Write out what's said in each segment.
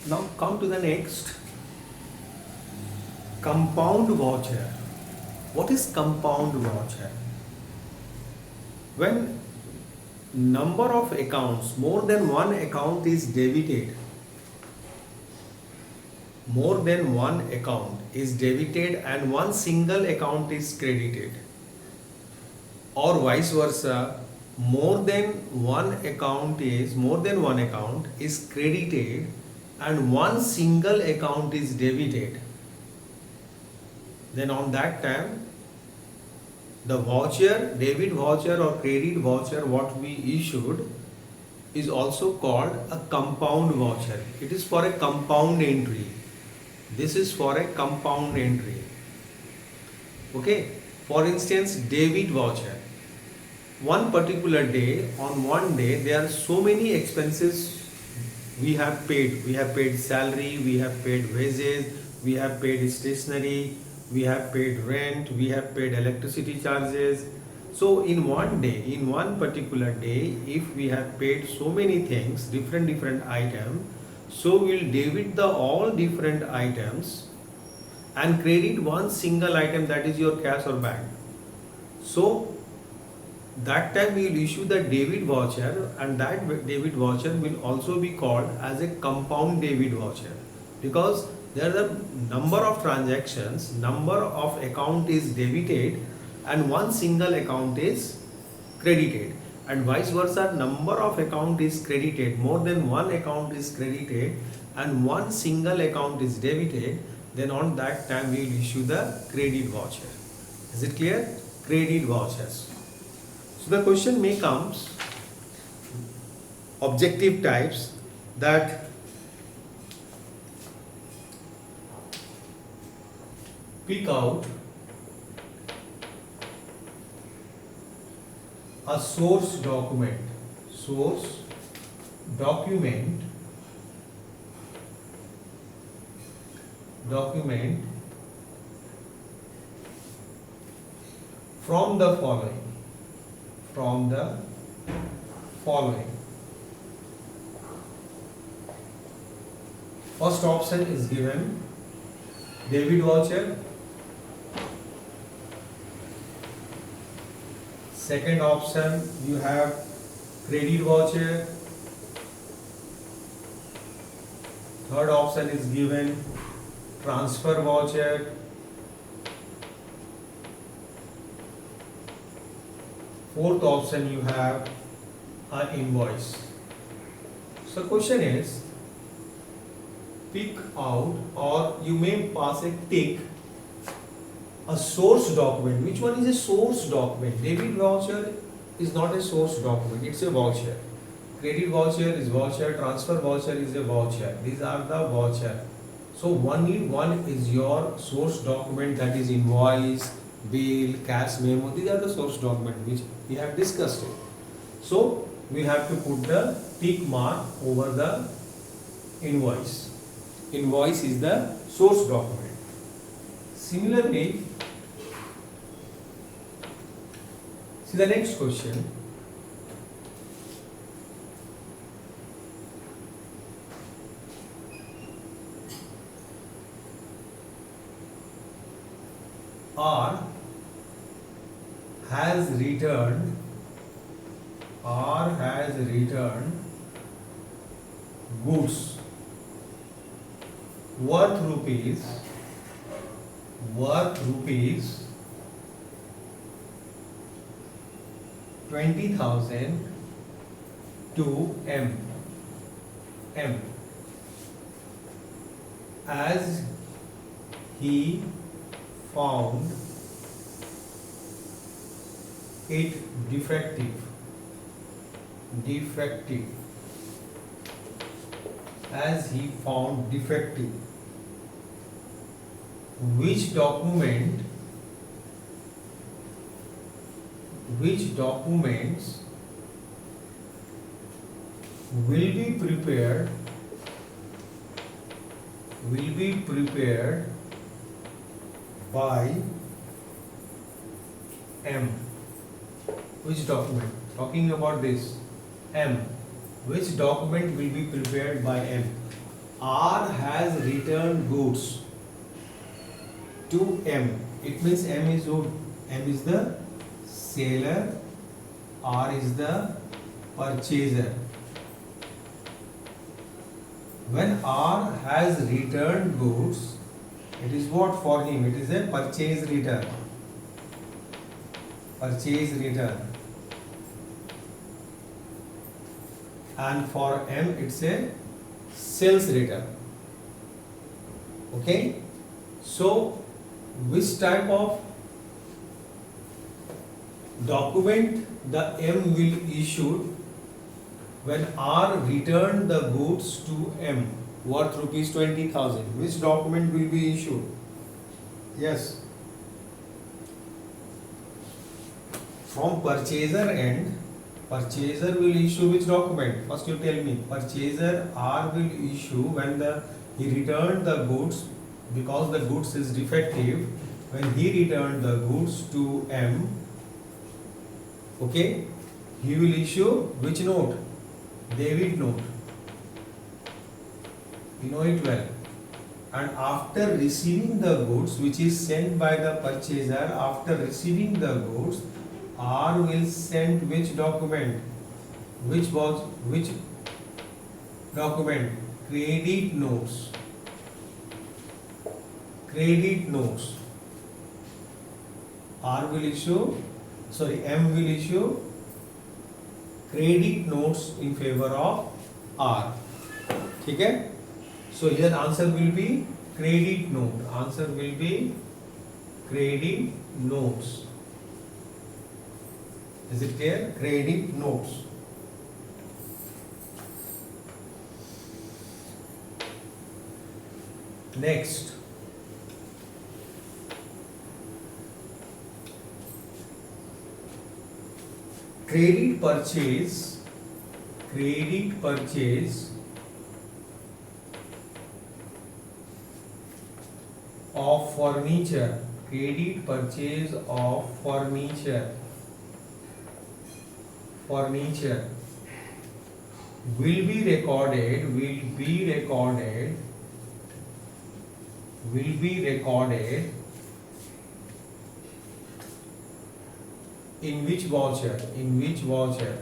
Now come to the next, compound voucher. What is compound voucher? When number of accounts, more than one account is debited, more than one account is debited and one single account is credited, or vice versa, more than one account is credited and one single account is debited, then on that time the voucher, debit voucher or credit voucher what we issued is also called a compound voucher. It is for a compound entry. This is for a compound entry. Okay. For instance, debit voucher. One particular day, on one day, there are so many expenses we have paid. We have paid salary, we have paid wages, we have paid stationery, we have paid rent, we have paid electricity charges. So in one day, in one particular day, if we have paid so many things, different items, so we'll debit the all different items and credit one single item, that is your cash or bank. So that time we will issue the debit voucher, and that debit voucher will also be called as a compound debit voucher, because there are a number of transactions, number of account is debited and one single account is credited, and vice versa, number of account is credited, more than one account is credited and one single account is debited, then on that time we will issue the credit voucher. Is it clear? Credit vouchers. So the question may comes, objective types, that pick out a source document from the following. First option is given debit voucher. Second option you have credit voucher. Third option is given transfer voucher. Fourth option you have an invoice. So question is, pick out, or you may pass a tick, a source document. Which one is a source document? Debit voucher is not a source document, it's a voucher. Credit voucher is voucher, transfer voucher is a voucher. These are the voucher. So one is your source document, that is invoice, bill, cash memo. These are the source document which we have discussed it. So we have to put the tick mark over the invoice. Invoice is the source document. Similarly, see the next question. R has returned goods worth rupees 20,000 to M as he found it defective, as he found defective. Which documents will be prepared by M? Which document? Talking about this M. Which document will be prepared by M? R has returned goods to M. It means M is who? M is the seller, R is the purchaser. When R has returned goods, it is what for him? It is a purchase return. Purchase return. And for M, it's a sales return. Okay? So, which type of document the M will issue when R returned the goods to M worth rupees 20,000? Which document will be issued? Yes. From purchaser end, purchaser will issue which document? First you tell me. Purchaser R will issue when he returned the goods, because the goods is defective. When he returned the goods to M, okay, he will issue which note? Debit note. You know it well. And after receiving the goods, which is sent by the purchaser, after receiving the goods, R will send which document? Which document? Credit notes. Credit notes. M will issue credit notes in favor of R. Okay? So here answer will be credit note. Answer will be credit notes. Is it clear? Credit notes. Next. Credit purchase of furniture. Credit purchase of furniture will be recorded in which voucher?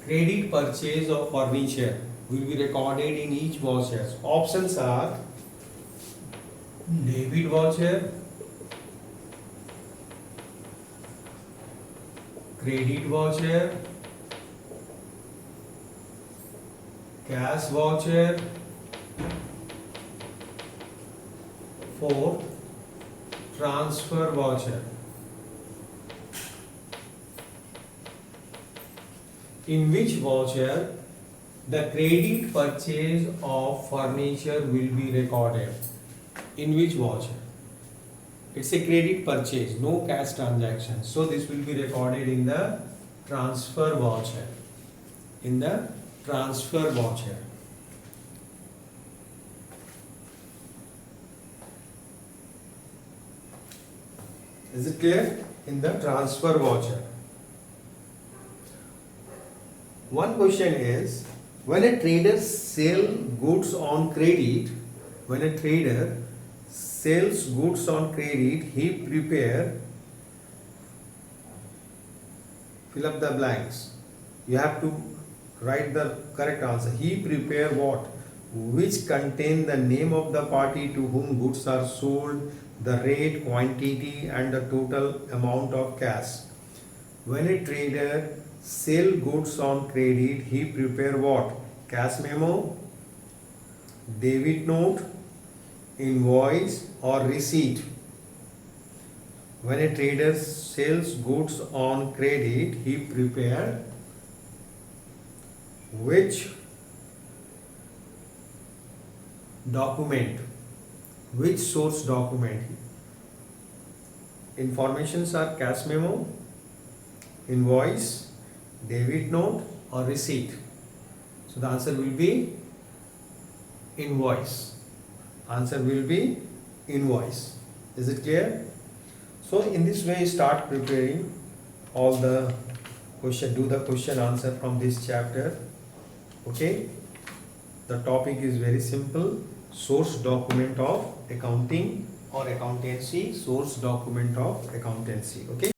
Credit purchase of furniture will be recorded in each voucher. Options are debit voucher, credit voucher, cash voucher, 4, transfer voucher. In which voucher the credit purchase of furniture will be recorded? In which voucher? It's a credit purchase, no cash transaction. So this will be recorded in the transfer voucher. In the transfer voucher. Is it clear? In the transfer voucher. One question is, when a trader sells goods on credit, he prepare, fill up the blanks. You have to write the correct answer. He prepare what? Which contain the name of the party to whom goods are sold, the rate, quantity and the total amount of cash. When a trader sell goods on credit, he prepare what? Cash memo, debit note, invoice or receipt. When a trader sells goods on credit, he prepare which document? Which source document? Informations are cash memo, invoice, debit note or receipt. So the answer will be invoice. Answer will be invoice. Is it clear? So in this way, start preparing all the question, do the question answer from this chapter Okay, the topic is very simple. Source document of accounting or accountancy. Source document of accountancy. Okay.